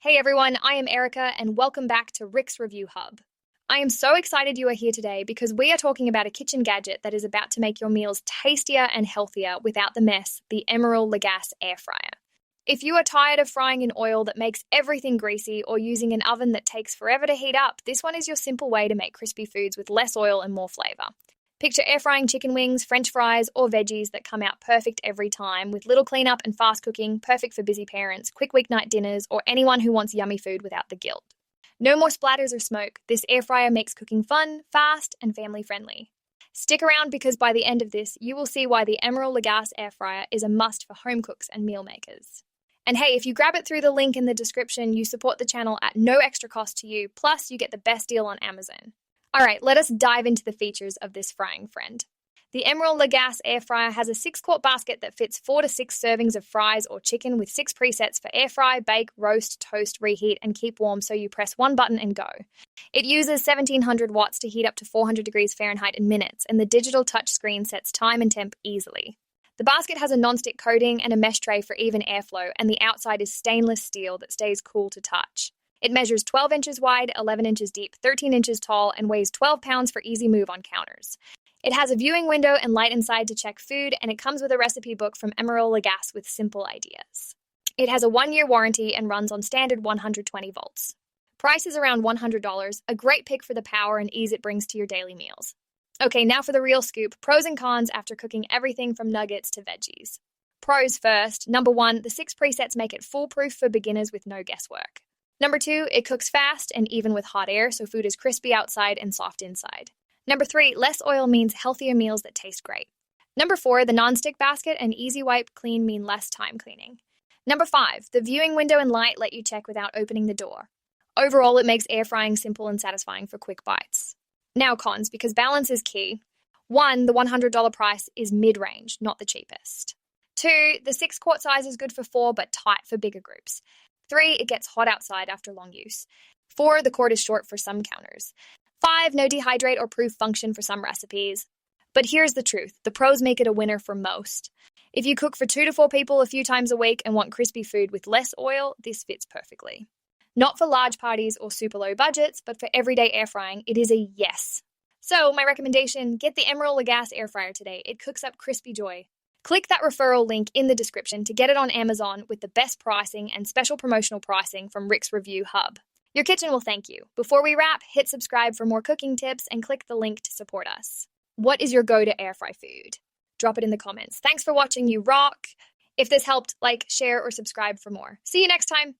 Hey everyone, I am Erica and welcome back to Rick's Review Hub. I am so excited you are here today because we are talking about a kitchen gadget that is about to make your meals tastier and healthier without the mess, the Emeril Lagasse Air Fryer. If you are tired of frying in oil that makes everything greasy or using an oven that takes forever to heat up, this one is your simple way to make crispy foods with less oil and more flavor. Picture air frying chicken wings, french fries, or veggies that come out perfect every time with little cleanup and fast cooking, perfect for busy parents, quick weeknight dinners, or anyone who wants yummy food without the guilt. No more splatters or smoke. This air fryer makes cooking fun, fast, and family friendly. Stick around because by the end of this, you will see why the Emeril Lagasse Air Fryer is a must for home cooks and meal makers. And hey, if you grab it through the link in the description, you support the channel at no extra cost to you, plus you get the best deal on Amazon. All right, let us dive into the features of this frying friend. The Emeril Lagasse Air Fryer has a 6-quart basket that fits 4 to 6 servings of fries or chicken with 6 presets for air fry, bake, roast, toast, reheat, and keep warm so you press one button and go. It uses 1700 watts to heat up to 400 degrees Fahrenheit in minutes, and the digital touch screen sets time and temp easily. The basket has a non-stick coating and a mesh tray for even airflow, and the outside is stainless steel that stays cool to touch. It measures 12 inches wide, 11 inches deep, 13 inches tall, and weighs 12 pounds for easy move on counters. It has a viewing window and light inside to check food, and it comes with a recipe book from Emeril Lagasse with simple ideas. It has a 1-year warranty and runs on standard 120 volts. Price is around $100, a great pick for the power and ease it brings to your daily meals. Okay, now for the real scoop, pros and cons after cooking everything from nuggets to veggies. Pros first. Number 1, the 6 presets make it foolproof for beginners with no guesswork. Number 2, it cooks fast and even with hot air, so food is crispy outside and soft inside. Number 3, less oil means healthier meals that taste great. Number 4, the non-stick basket and easy wipe clean mean less time cleaning. Number 5, the viewing window and light let you check without opening the door. Overall, it makes air frying simple and satisfying for quick bites. Now cons, because balance is key. 1, the $100 price is mid-range, not the cheapest. 2, the 6-quart size is good for 4 but tight for bigger groups. 3, it gets hot outside after long use. 4, the cord is short for some counters. 5, no dehydrate or proof function for some recipes. But here's the truth, the pros make it a winner for most. If you cook for 2 to 4 people a few times a week and want crispy food with less oil, this fits perfectly. Not for large parties or super low budgets, but for everyday air frying, it is a yes. So my recommendation, get the Emeril Lagasse Air Fryer today. It cooks up crispy joy. Click that referral link in the description to get it on Amazon with the best pricing and special promotional pricing from Rick's Review Hub. Your kitchen will thank you. Before we wrap, hit subscribe for more cooking tips and click the link to support us. What is your go-to air fry food? Drop it in the comments. Thanks for watching, you rock. If this helped, like, share, or subscribe for more. See you next time.